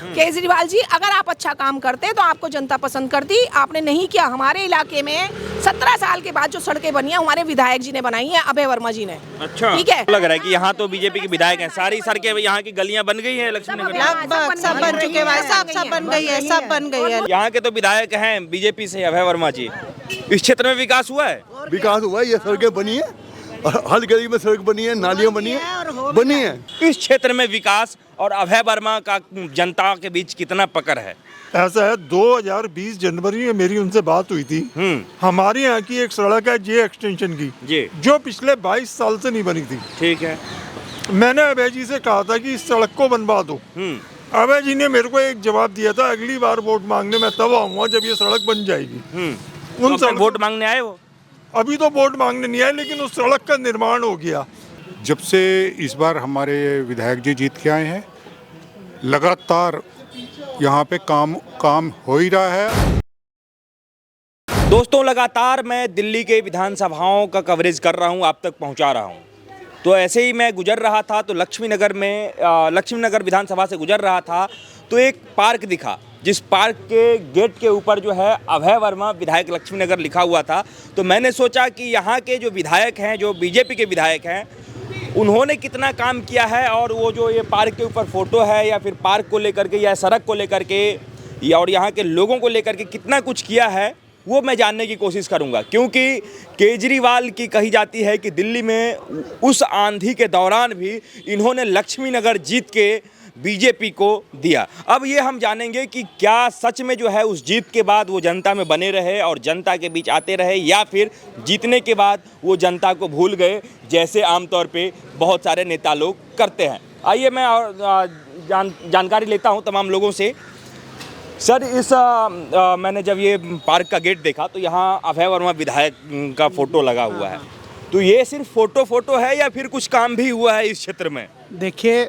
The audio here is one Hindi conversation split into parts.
केजरीवाल जी, अगर आप अच्छा काम करते तो आपको जनता पसंद करती, आपने नहीं किया। हमारे इलाके में 17 साल के बाद जो सड़कें बनी है हमारे विधायक जी ने बनाई है, अभय वर्मा जी ने। अच्छा, ठीक है, लग रहा है कि यहाँ तो बीजेपी के विधायक हैं, सारी सड़कें यहाँ की गलियां बन गई हैं लक्ष्मीनगर में। लगभग सब बन चुके हैं भाई साहब, सब बन गई है, सब बन गई है। यहाँ के तो विधायक हैं बीजेपी से अभय वर्मा जी। इस क्षेत्र में विकास हुआ है? विकास हुआ है, ये सड़कें बनी है, हर गली में सड़क बनी है, नालियां बनी है। इस क्षेत्र में विकास और अभय वर्मा का जनता के बीच कितना पकड़ है? ऐसा है, 2020 जनवरी में मेरी उनसे बात हुई थी। हमारे यहाँ की एक सड़क है जे एक्सटेंशन की, जो पिछले 22 साल से नहीं बनी थी। ठीक है, मैंने अभय जी से कहा था कि इस सड़क को बनवा दो। अभय जी ने मेरे को एक जवाब दिया था, अगली बार वोट मांगने मैं तब आऊंगा जब ये सड़क बन जाएगी। उन तो वोट मांगने आए वो? अभी तो वोट मांगने नहीं आए, लेकिन उस सड़क का निर्माण हो गया। जब से इस बार हमारे विधायक जी जीत के आए हैं, लगातार यहाँ पे काम हो ही रहा है। दोस्तों, लगातार मैं दिल्ली के विधानसभाओं का कवरेज कर रहा हूँ, आप तक पहुँचा रहा हूँ। तो ऐसे ही मैं गुजर रहा था तो लक्ष्मीनगर विधानसभा से गुजर रहा था तो एक पार्क दिखा, जिस पार्क के गेट के ऊपर जो है अभय वर्मा विधायक लक्ष्मीनगर लिखा हुआ था। तो मैंने सोचा कि यहाँ के जो विधायक हैं, जो बीजेपी के विधायक हैं, उन्होंने कितना काम किया है, और वो जो ये पार्क के ऊपर फोटो है या फिर पार्क को लेकर के या सड़क को लेकर के या और यहाँ के लोगों को लेकर के कितना कुछ किया है, वो मैं जानने की कोशिश करूंगा। क्योंकि केजरीवाल की कही जाती है कि दिल्ली में उस आंधी के दौरान भी इन्होंने लक्ष्मीनगर जीत के बीजेपी को दिया। अब ये हम जानेंगे कि क्या सच में जो है उस जीत के बाद वो जनता में बने रहे और जनता के बीच आते रहे, या फिर जीतने के बाद वो जनता को भूल गए, जैसे आमतौर पे बहुत सारे नेता लोग करते हैं। आइए मैं और जानकारी लेता हूँ तमाम लोगों से। सर, मैंने जब ये पार्क का गेट देखा तो यहाँ अभय वर्मा विधायक का फोटो लगा हुआ है, तो ये सिर्फ फोटो है या फिर कुछ काम भी हुआ है इस क्षेत्र में? देखिए,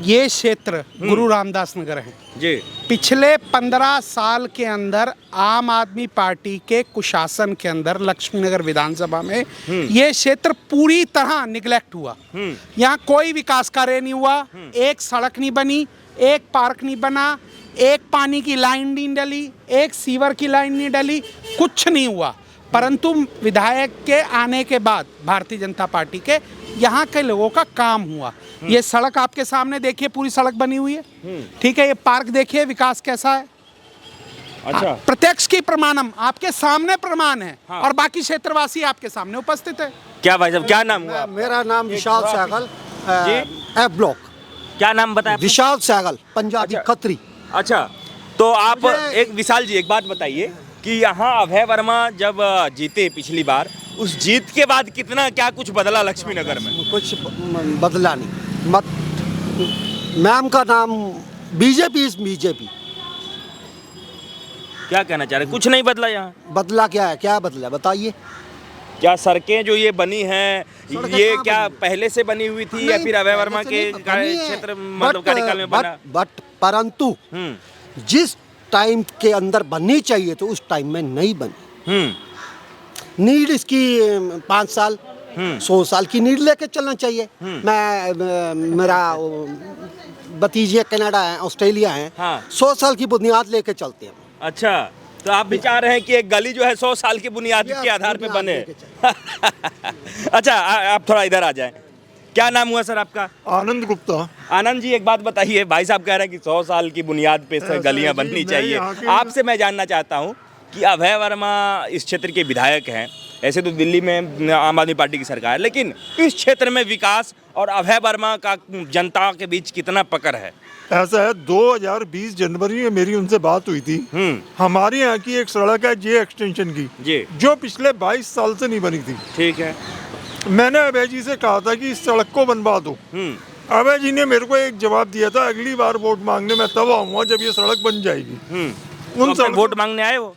ये क्षेत्र गुरु रामदास नगर है जी। पिछले 15 साल के अंदर आम आदमी पार्टी के कुशासन के अंदर लक्ष्मीनगर विधानसभा में ये क्षेत्र पूरी तरह निगलेक्ट हुआ। यहाँ कोई विकास कार्य नहीं हुआ, एक सड़क नहीं बनी, एक पार्क नहीं बना, एक पानी की लाइन नहीं डली, एक सीवर की लाइन नहीं डली, कुछ नहीं हुआ। परंतु विधायक के आने के बाद भारतीय जनता पार्टी के यहाँ के लोगों का काम हुआ। ये सड़क आपके सामने देखिए, पूरी सड़क बनी हुई है। ठीक है, ये पार्क देखिए विकास कैसा है। अच्छा, प्रत्यक्ष की प्रमाणम आपके सामने प्रमाण है। हाँ। और बाकी क्षेत्रवासी आपके सामने उपस्थित है। क्या भाई साहब, क्या नाम हुआ? मेरा नाम विशाल सहगल, एफ ब्लॉक। क्या नाम बताया? विशाल सहगल, पंजाबी खत्री। अच्छा, तो आप एक विशाल जी एक बात बताइए कि यहाँ अभय वर्मा जब जीते पिछली बार, उस जीत के बाद कितना क्या कुछ बदला लक्ष्मीनगर में? कुछ बदला नहीं। मैम का नाम बीजेपी। क्या कहना चाह रहे? कुछ नहीं बदला यहाँ? बदला क्या है, क्या बदला बताइए। क्या सड़कें जो ये बनी हैं, ये क्या पहले से बनी हुई थी या फिर अभय वर्मा के क्षेत्र मतलब कार्यकाल में बना? बट परंतु जिस टाइम के अंदर बननी चाहिए तो उस टाइम में नहीं बनी। नीड इसकी 5 साल 100 साल की नीड लेके चलना चाहिए। मेरा भतीजे कनाडा है, ऑस्ट्रेलिया है, 100 साल की बुनियाद लेके चलते हैं। अच्छा, तो आप भी चाह रहे हैं कि एक गली जो है 100 साल की बुनियाद के आधार पे बने? अच्छा, आप थोड़ा इधर आ जाएं। क्या नाम हुआ सर आपका? आनंद गुप्ता। आनंद जी, एक बात बताइए, भाई साहब कह रहे हैं कि 100 साल की बुनियाद पे गलियां बननी चाहिए। आपसे मैं जानना चाहता हूं कि अभय वर्मा इस क्षेत्र के विधायक हैं। ऐसे तो दिल्ली में आम आदमी पार्टी की सरकार है, लेकिन इस क्षेत्र में विकास और अभय वर्मा का जनता के बीच कितना पकड़ है? ऐसा है, 2020 जनवरी में मेरी उनसे बात हुई थी। हमारे यहाँ की एक सड़क है जे एक्सटेंशन की, जो पिछले 22 साल से नहीं बनी थी। ठीक है, मैंने अभय जी से कहा था कि इस सड़क को बनवा दो। अभय जी ने मेरे को एक जवाब दिया था, अगली बार वोट मांगने मैं तब आऊंगा जब ये सड़क बन जाएगी। तो वोट मांगने आए वो?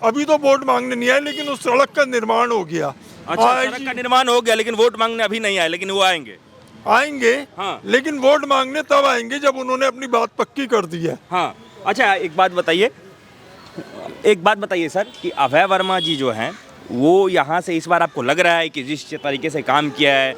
अभी तो वोट मांगने नहीं आए, लेकिन उस सड़क का निर्माण हो गया। अच्छा, सड़क का निर्माण हो गया, लेकिन वोट मांगने अभी नहीं आए, लेकिन वो आएंगे? हाँ। लेकिन वोट मांगने तब आएंगे जब उन्होंने अपनी बात पक्की कर दी है। हाँ। अच्छा, एक बात बताइए सर कि अभय वर्मा जी जो हैं वो यहाँ से इस बार आपको लग रहा है कि जिस तरीके से काम किया है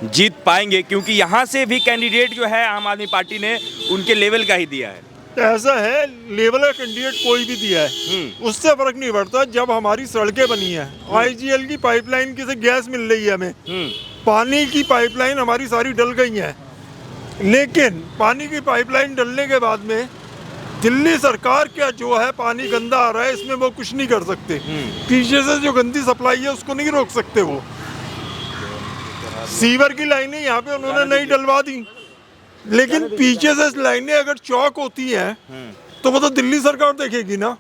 जीत पाएंगे, क्योंकि यहाँ से भी कैंडिडेट जो है आम आदमी पार्टी ने उनके लेवल का ही दिया है। ऐसा है, लेवल का कैंडिडेट कोई भी दिया है उससे फर्क नहीं पड़ता। जब हमारी सड़कें बनी है, आईजीएल की पाइपलाइन की से गैस मिल रही है हमें, पानी की पाइपलाइन हमारी सारी डल गई है, लेकिन पानी की पाइपलाइन डलने के बाद में दिल्ली सरकार क्या जो है पानी गंदा आ रहा है इसमें वो कुछ नहीं कर सकते। पीछे से जो गंदी सप्लाई है उसको नहीं रोक सकते। वो सीवर की लाइनें यहाँ पे उन्होंने नहीं डलवा दी, लेकिन पीछे से लाइनें अगर चौक होती हैं तो वो तो दिल्ली सरकार देखेगी ना।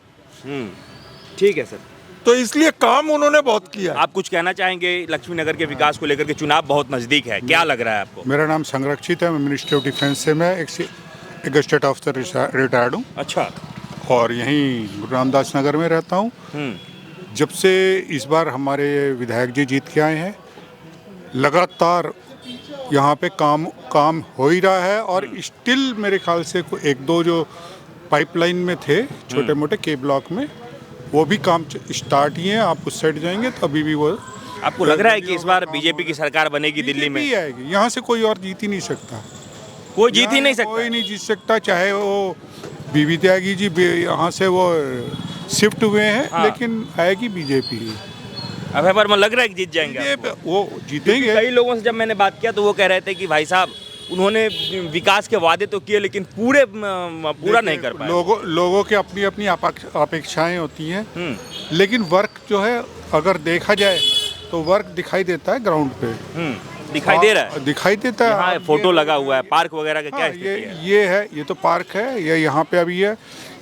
ठीक है सर, तो इसलिए काम उन्होंने बहुत किया। आप कुछ कहना चाहेंगे लक्ष्मी नगर के विकास को लेकर के? चुनाव बहुत नजदीक है, क्या लग रहा है आपको? मेरा नाम संरक्षित है, मैं मिनिस्ट्री ऑफ डिफेंस से मैं एक स्टेट ऑफिसर रिटायर्ड हूँ। अच्छा। और यहीं गुरु रामदास नगर में रहता हूँ। जब से इस बार हमारे विधायक जी जीत के आए हैं, लगातार यहाँ पे काम हो ही रहा है। और स्टिल मेरे ख्याल से एक दो जो पाइपलाइन में थे छोटे मोटे के ब्लॉक में, वो भी काम स्टार्ट ही है। आप उस साइड जाएंगे तो अभी भी वो। आपको लग रहा है कि इस बार बीजेपी की सरकार बनेगी दिल्ली में? बीजेपी आएगी, यहाँ से कोई और जीत ही नहीं सकता। कोई जीत ही नहीं सकता? कोई नहीं जीत सकता, चाहे वो बीबी त्यागी जी यहाँ से वो शिफ्ट हुए हैं। हाँ। लेकिन आएगी बीजेपी। अभय वर्मा लग रहा है कि जीत जाएंगे? वो जीतेंगे। कई लोगों से जब मैंने बात किया तो वो कह रहे थे कि भाई साहब उन्होंने विकास के वादे तो किए लेकिन पूरा नहीं कर पाए। लोगों की अपनी अपनी अपेक्षाएं होती हैं, लेकिन वर्क जो है अगर देखा जाए तो वर्क दिखाई देता है ग्राउंड पे। दिखाई दे रहा है? दिखाई देता है। यहाँ फोटो लगा हुआ है, पार्क वगैरह का क्या स्थिति है? ये है, ये तो पार्क है, ये यहाँ पे अभी है।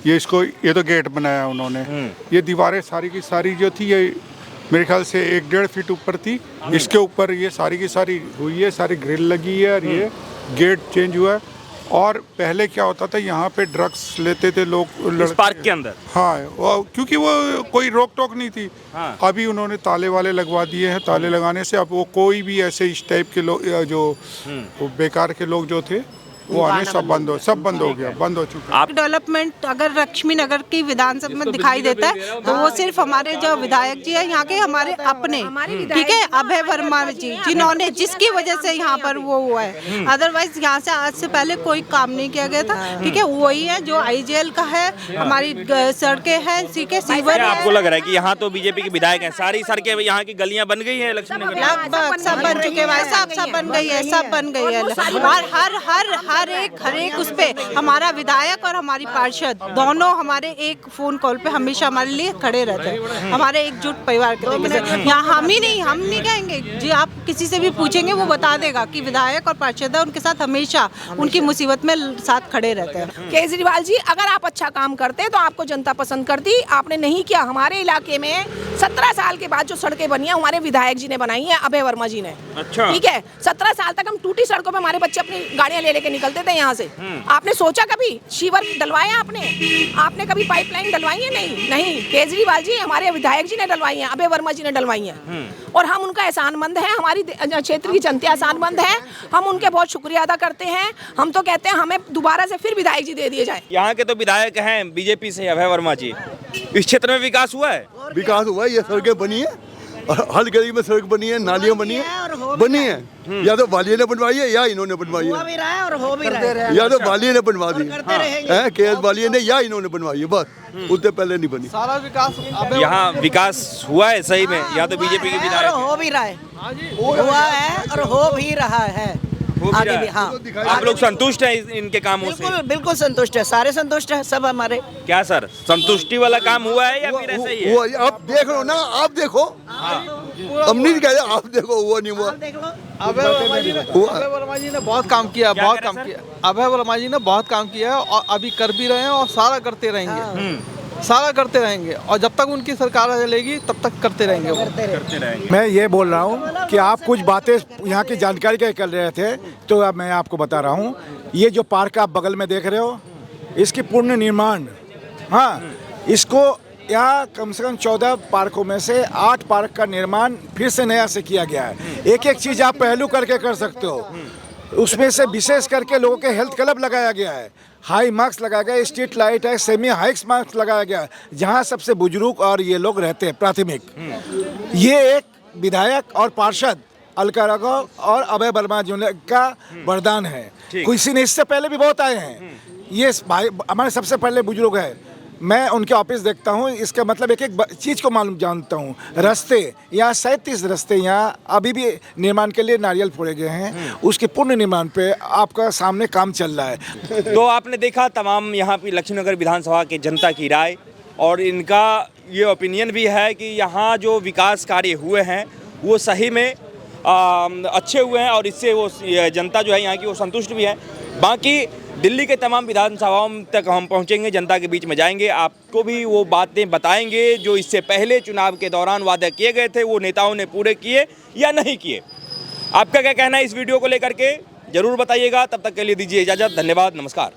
ये तो गेट बनाया उन्होंने। ये दीवारें सारी की सारी जो थी, ये मेरे ख्याल से 1-1.5 फीट ऊपर थी। इसके ऊपर ये सारी की सारी हुई है, सारी ग्रिल लगी है और ये गेट चेंज हुआ है। और पहले क्या होता था, यहाँ पे ड्रग्स लेते थे लोग इस पार्क के अंदर। हाँ, क्योंकि वो कोई रोक टोक नहीं थी। हाँ। अभी उन्होंने ताले वाले लगवा दिए हैं। ताले लगाने से अब वो कोई भी ऐसे इस टाइप के लोग जो बेकार के लोग जो थे वो आने सब बंद हो गया, बंद हो चुका है। डेवलपमेंट अगर लक्ष्मी नगर की विधानसभा में दिखाई देता है तो वो सिर्फ हमारे जो विधायक जी है यहाँ के, हमारे अपने, ठीक है, अभय वर्मा जी, जिन्होंने जिसकी वजह से यहाँ पर वो हुआ है। अदरवाइज यहाँ से आज से पहले कोई काम नहीं किया गया था। ठीक है, वही है जो आईजीएल का है, हमारी सड़कें हैं, ठीक है, सीवर है। आपको लग रहा है कि यहाँ तो बीजेपी के विधायक हैं, सारी सड़कें यहाँ की गलियाँ बन गई है लक्ष्मी नगर? लगभग सब बन चुके हैं, सब बन गई है, सब बन गई है। और हर एक उस पे हमारा विधायक और हमारी पार्षद दोनों हमारे एक फोन कॉल पे हमेशा हमारे लिए खड़े रहते हैं, हमारे एकजुट परिवार के तरीके से। यहाँ हम नहीं कहेंगे जी, आप किसी से भी पूछेंगे वो बता देगा कि विधायक और पार्षद उनके साथ हमेशा उनकी मुसीबत में साथ खड़े रहते हैं। केजरीवाल जी, अगर आप अच्छा काम करते तो आपको जनता पसंद करती। आपने नहीं किया। हमारे इलाके में 17 साल के बाद जो सड़कें बनी है हमारे विधायक जी ने बनाई है, अभय वर्मा जी ने। अच्छा। ठीक है, 17 साल तक हम टूटी सड़कों पे हमारे बच्चे अपनी गाड़ियां ले लेके निकलते थे यहाँ से। आपने सोचा कभी सीवर डलवाया? आपने कभी पाइपलाइन डलवाई है? नहीं। केजरीवाल जी हमारे विधायक जी ने डलवाई है, अभय वर्मा जी ने डलवाई है, और हम उनका एहसानमंद है। हमारी क्षेत्र की जनता एहसानमंद है, हम उनके बहुत शुक्रिया अदा करते हैं। हम तो कहते हैं हमें दोबारा से फिर विधायक जी दे दिए जाए। यहाँ के तो विधायक हैं बीजेपी से अभय वर्मा जी, इस क्षेत्र में विकास हुआ है? विकास हुआ है, ये सड़कें बनी है, हर गली में सड़क बनी है, नालियाँ बनी है। या तो वालिया ने बनवाई है या इन्होंने बनवाई है, या तो वालिया ने बनवा दी है, केएस वालिया ने, या इन्होंने बनवाई है, बस। उससे पहले नहीं बनी। सारा विकास यहाँ विकास हुआ है सही में, या तो बीजेपी के विधायक हो भी रहा है, हुआ है और हो भी रहा है आगे भी। हाँ, आप लोग संतुष्ट हैं इनके कामों से? बिल्कुल संतुष्ट है, सारे संतुष्ट है, सब हमारे। क्या सर, संतुष्टि वाला काम हुआ है या फिर ऐसे ही है? आप देख लो ना, आप देखो, हम नहीं कह रहे, आप देखो, हुआ नहीं हुआ। अभय वर्मा जी ने बहुत काम किया, बहुत काम किया। अभय वर्मा जी ने बहुत काम किया है और अभी कर भी रहे हैं और सारा करते रहेंगे, सारा करते रहेंगे। और जब तक उनकी सरकार चलेगी तब तक करते रहेंगे, करते रहेंगे। मैं ये बोल रहा हूँ कि आप कुछ बातें यहाँ की जानकारी के कर रहे थे, तो अब मैं आपको बता रहा हूँ। ये जो पार्क आप बगल में देख रहे हो, इसकी पूर्ण निर्माण, हाँ, इसको यहाँ कम से कम 14 पार्कों में से 8 पार्क का निर्माण फिर से नया से किया गया है। एक एक चीज़ आप पहलू करके कर सकते हो। उसमें से विशेष करके लोगों के हेल्थ क्लब लगाया गया है, हाई मार्क्स लगाया गया, स्ट्रीट लाइट है, सेमी हाइक्स मार्क्स लगाया गया है, जहाँ सबसे बुजुर्ग और ये लोग रहते हैं प्राथमिक। ये एक विधायक और पार्षद अलका राघव और अभय वर्मा जो का वरदान है। किसी ने इससे पहले भी बहुत आए हैं, ये भाई हमारे सबसे पहले बुजुर्ग है। मैं उनके ऑफिस देखता हूँ, इसका मतलब एक एक चीज़ को मालूम जानता हूँ। रास्ते यहाँ 37 रास्ते यहाँ अभी भी निर्माण के लिए नारियल फोड़े गए हैं, उसके पूर्ण निर्माण पे आपका सामने काम चल रहा है। तो आपने देखा तमाम यहाँ पे लक्ष्मीनगर विधानसभा के जनता की राय, और इनका ये ओपिनियन भी है कि यहाँ जो विकास कार्य हुए हैं वो सही में अच्छे हुए हैं, और इससे वो जनता जो है यहाँ की वो संतुष्ट भी है। बाकी दिल्ली के तमाम विधानसभाओं तक हम पहुँचेंगे, जनता के बीच में जाएंगे, आपको भी वो बातें बताएंगे जो इससे पहले चुनाव के दौरान वादे किए गए थे वो नेताओं ने पूरे किए या नहीं किए। आपका क्या कहना है इस वीडियो को लेकर के ज़रूर बताइएगा। तब तक के लिए दीजिए इजाज़त, धन्यवाद, नमस्कार।